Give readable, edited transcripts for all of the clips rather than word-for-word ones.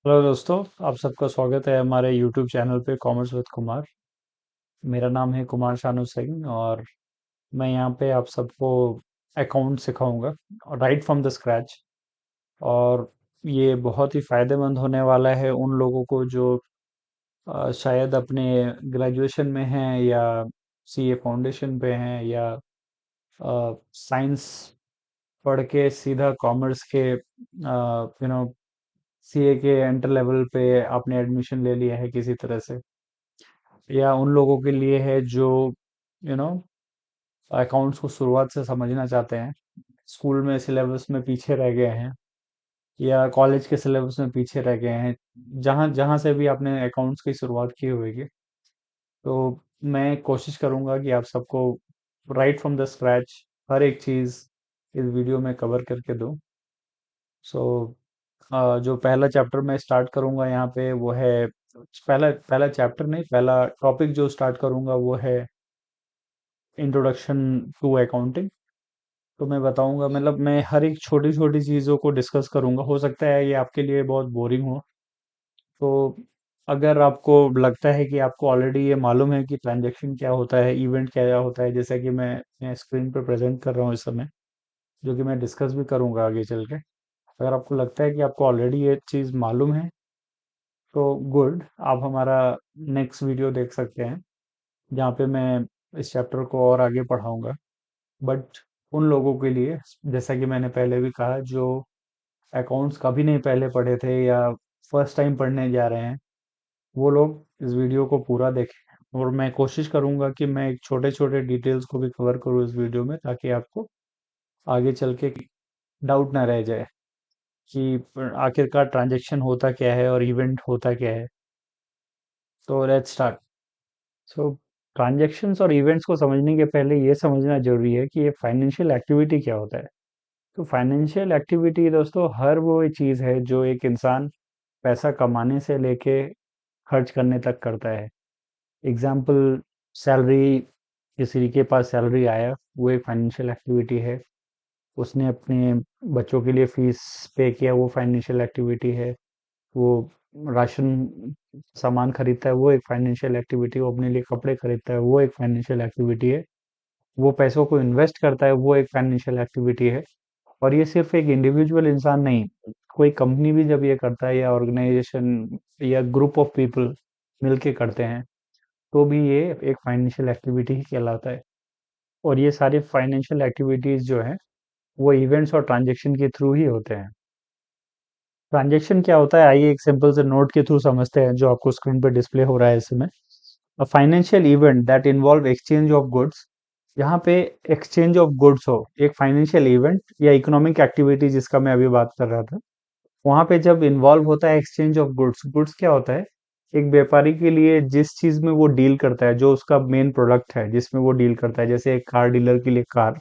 Hello दोस्तों, आप सबका स्वागत है हमारे यूट्यूब चैनल पे कॉमर्स विद कुमार। मेरा नाम है कुमार शानू सिंह और मैं यहाँ पे आप सबको अकाउंट सिखाऊंगा राइट फ्रॉम द स्क्रैच। और ये बहुत ही फायदेमंद होने वाला है उन लोगों को जो शायद अपने ग्रेजुएशन में हैं या सीए फाउंडेशन पे हैं या साइंस पढ़ के सीधा कॉमर्स के सीए के एंटर लेवल पे आपने एडमिशन ले लिया है किसी तरह से, या उन लोगों के लिए है जो यू नो अकाउंट्स को शुरुआत से समझना चाहते हैं, स्कूल में सिलेबस में पीछे रह गए हैं या कॉलेज के सिलेबस में पीछे रह गए हैं, जहाँ जहाँ से भी आपने अकाउंट्स की शुरुआत की होगी। तो मैं कोशिश करूंगा कि आप सबको राइट फ्रॉम द स्क्रैच हर एक चीज़ इस वीडियो में कवर करके दूं। सो जो पहला चैप्टर मैं स्टार्ट करूंगा यहाँ पे वो है, पहला पहला चैप्टर नहीं, पहला टॉपिक जो स्टार्ट करूंगा वो है इंट्रोडक्शन टू अकाउंटिंग। तो मैं बताऊंगा, मतलब मैं हर एक छोटी छोटी चीज़ों को डिस्कस करूंगा। हो सकता है ये आपके लिए बहुत बोरिंग हो, तो अगर आपको लगता है कि आपको ऑलरेडी ये मालूम है कि ट्रांजैक्शन क्या होता है, इवेंट क्या होता है, जैसा कि मैं स्क्रीन पर प्रेजेंट कर रहा हूँ इस समय, जो कि मैं डिस्कस भी करूंगा आगे चल के। अगर आपको लगता है कि आपको ऑलरेडी ये चीज़ मालूम है तो गुड, आप हमारा नेक्स्ट वीडियो देख सकते हैं जहाँ पे मैं इस चैप्टर को और आगे पढ़ाऊंगा। बट उन लोगों के लिए, जैसा कि मैंने पहले भी कहा, जो अकाउंट्स कभी नहीं पहले पढ़े थे या फर्स्ट टाइम पढ़ने जा रहे हैं, वो लोग इस वीडियो को पूरा देखें। और मैं कोशिश करूंगा कि मैं एक छोटे छोटे डिटेल्स को भी कवर करूँ इस वीडियो में, ताकि आपको आगे चल के डाउट ना रह जाए कि आखिरकार ट्रांजैक्शन होता क्या है और इवेंट होता क्या है। तो लेट्स स्टार्ट। सो ट्रांजैक्शंस और इवेंट्स को समझने के पहले ये समझना जरूरी है कि ये फाइनेंशियल एक्टिविटी क्या होता है। तो फाइनेंशियल एक्टिविटी दोस्तों हर वो चीज़ है जो एक इंसान पैसा कमाने से लेके खर्च करने तक करता है। एग्जाम्पल, सैलरी, किसी के पास सैलरी आया, वो एक फाइनेंशियल एक्टिविटी है। उसने अपने बच्चों के लिए फीस पे किया, वो फाइनेंशियल एक्टिविटी है। वो राशन सामान खरीदता है, वो एक फाइनेंशियल एक्टिविटी है। वो अपने लिए कपड़े खरीदता है, वो एक फाइनेंशियल एक्टिविटी है। वो पैसों को इन्वेस्ट करता है, वो एक फाइनेंशियल एक्टिविटी है। और ये सिर्फ एक इंडिविजुअल इंसान नहीं, कोई कंपनी भी जब ये करता है या ऑर्गेनाइजेशन या ग्रुप ऑफ पीपल मिलके करते हैं, तो भी ये एक फाइनेंशियल एक्टिविटी ही कहलाता है। और ये सारे फाइनेंशियल एक्टिविटीज जो हैं वो इवेंट्स और ट्रांजैक्शन के थ्रू ही होते हैं। ट्रांजैक्शन क्या होता है, आइए एक सिंपल से नोट के थ्रू समझते हैं जो आपको स्क्रीन पर डिस्प्ले हो रहा है इस समय। A financial event that involve exchange of goods. यहाँ पे एक्सचेंज ऑफ गुड्स हो, एक फाइनेंशियल इवेंट या इकोनॉमिक एक्टिविटी जिसका मैं अभी बात कर रहा था, वहां पे जब इन्वॉल्व होता है एक्सचेंज ऑफ गुड्स। गुड्स क्या होता है, एक व्यापारी के लिए जिस चीज में वो डील करता है, जो उसका मेन प्रोडक्ट है जिसमें वो डील करता है, जैसे एक कार डीलर के लिए कार,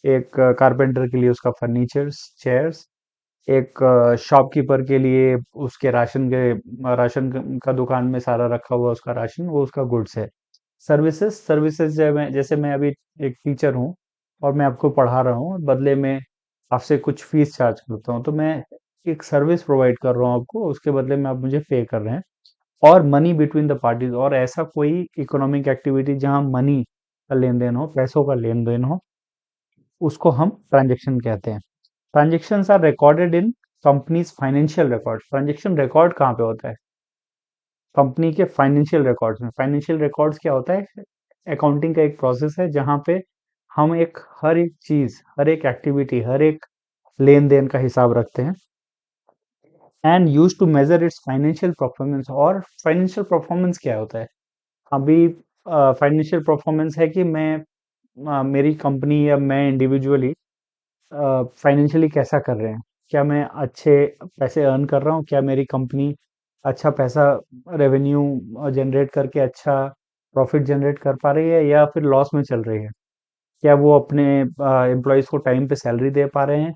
एक कारपेंटर के लिए उसका फर्नीचर, चेयर्स, एक शॉपकीपर के लिए उसके राशन का दुकान में सारा रखा हुआ उसका राशन, वो उसका गुड्स है। सर्विसेज, सर्विसेज जैसे मैं अभी एक टीचर हूँ और मैं आपको पढ़ा रहा हूँ, बदले में आपसे कुछ फीस चार्ज करता हूँ, तो मैं एक सर्विस प्रोवाइड कर रहा हूँ आपको, उसके बदले में आप मुझे पे कर रहे हैं। और मनी बिटवीन द पार्टीज, और ऐसा कोई इकोनॉमिक एक्टिविटी जहां मनी का लेन देन हो, पैसों का लेन देन हो, उसको हम ट्रांजेक्शन कहते हैं। Transactions are recorded in companies financial record. Transaction record कहाँ पे होता है, कंपनी के फाइनेंशियल रिकॉर्ड्स में। फाइनेंशियल रिकॉर्ड्स क्या होता है, अकाउंटिंग का एक प्रोसेस है जहां पे हम एक हर एक चीज, हर एक एक्टिविटी, हर एक लेन देन का हिसाब रखते हैं। And use to measure its financial performance. और फाइनेंशियल परफॉर्मेंस क्या होता है, अभी फाइनेंशियल परफॉर्मेंस है कि मैं मेरी कंपनी या मैं इंडिविजुअली फाइनेंशियली कैसा कर रहे हैं। क्या मैं अच्छे पैसे अर्न कर रहा हूँ, क्या मेरी कंपनी अच्छा पैसा, रेवेन्यू जनरेट करके अच्छा प्रॉफिट जनरेट कर पा रही है या फिर लॉस में चल रही है। क्या वो अपने एम्प्लॉयज़ को टाइम पे सैलरी दे पा रहे हैं,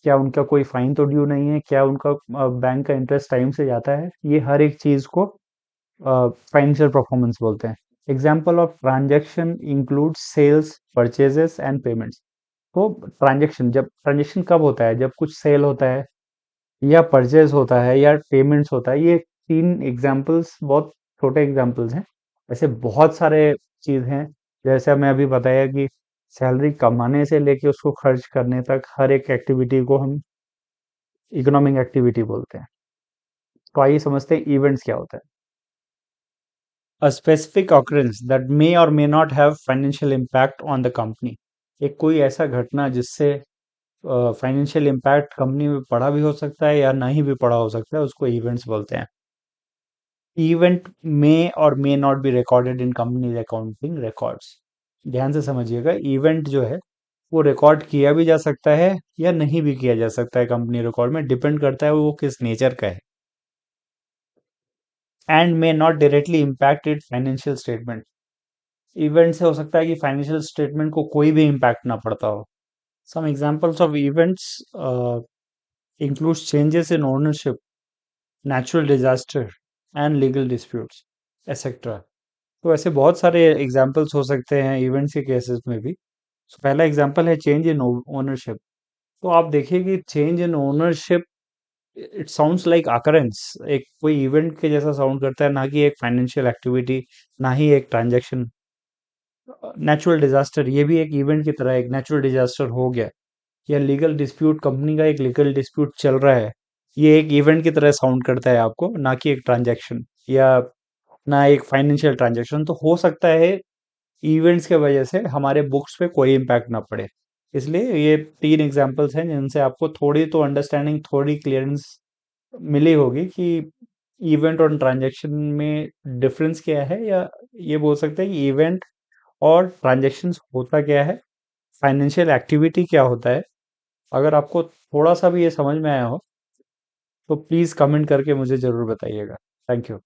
क्या उनका कोई फाइन तो ड्यू नहीं है, क्या उनका बैंक का इंटरेस्ट टाइम से जाता है। ये हर एक चीज़ को फाइनेंशियल परफॉर्मेंस बोलते हैं। Example of transaction include sales, purchases and payments. तो ट्रांजेक्शन, जब ट्रांजेक्शन कब होता है, जब कुछ सेल होता है या परचेज होता है या पेमेंट्स होता है। ये तीन एग्जाम्पल्स बहुत छोटे एग्जाम्पल्स हैं। ऐसे बहुत सारे चीज हैं, जैसे मैं अभी बताया कि सैलरी कमाने से लेके उसको खर्च करने तक हर एक एक्टिविटी को हम इकोनॉमिक एक्टिविटी बोलते हैं। तो आइए समझते हैं इवेंट्स क्या होता है। A specific occurrence that may or may not have financial impact on the company। एक कोई ऐसा घटना जिससे फाइनेंशियल इम्पैक्ट कंपनी में पड़ा भी हो सकता है या नहीं भी पड़ा हो सकता है, उसको इवेंट्स बोलते हैं। इवेंट मे और may not be recorded in companies accounting records. ध्यान से समझिएगा, इवेंट जो है वो रिकॉर्ड किया भी जा सकता है या नहीं भी किया जा सकता है कंपनी रिकॉर्ड में, डिपेंड करता है वो किस नेचर का है। And may not directly impact it financial statement. Event से हो सकता है कि फाइनेंशियल स्टेटमेंट को कोई भी इम्पैक्ट ना पड़ता हो। Some examples of events includes changes in ownership, natural disaster and legal disputes, etc। तो ऐसे बहुत सारे एग्जांपल्स हो सकते हैं इवेंट्स के केसेस में भी। So, पहला एग्जांपल है चेंज इन ओनरशिप। तो आप देखिए कि change in ownership, it sounds like occurrence, एक कोई इवेंट के जैसा साउंड करता है, ना कि एक फाइनेंशियल एक्टिविटी, ना ही एक ट्रांजैक्शन। नेचुरल डिजास्टर, ये भी एक इवेंट की तरह एक नेचुरल डिजास्टर हो गया। या लीगल डिस्प्यूट, कंपनी का एक लीगल डिस्प्यूट चल रहा है, ये एक इवेंट की तरह साउंड करता है आपको, ना कि एक ट्रांजैक्शन या ना एक फाइनेंशियल ट्रांजैक्शन। तो हो सकता है इवेंट्स के वजह से हमारे बुक्स पे कोई इम्पैक्ट ना पड़े। इसलिए ये तीन एग्जांपल्स हैं जिनसे आपको थोड़ी तो अंडरस्टैंडिंग, थोड़ी क्लियरेंस मिली होगी कि इवेंट और ट्रांजैक्शन में डिफरेंस क्या है, या ये बोल सकते हैं कि इवेंट और ट्रांजैक्शंस होता क्या है, फाइनेंशियल एक्टिविटी क्या होता है। अगर आपको थोड़ा सा भी ये समझ में आया हो तो प्लीज़ कमेंट करके मुझे ज़रूर बताइएगा। Thank you.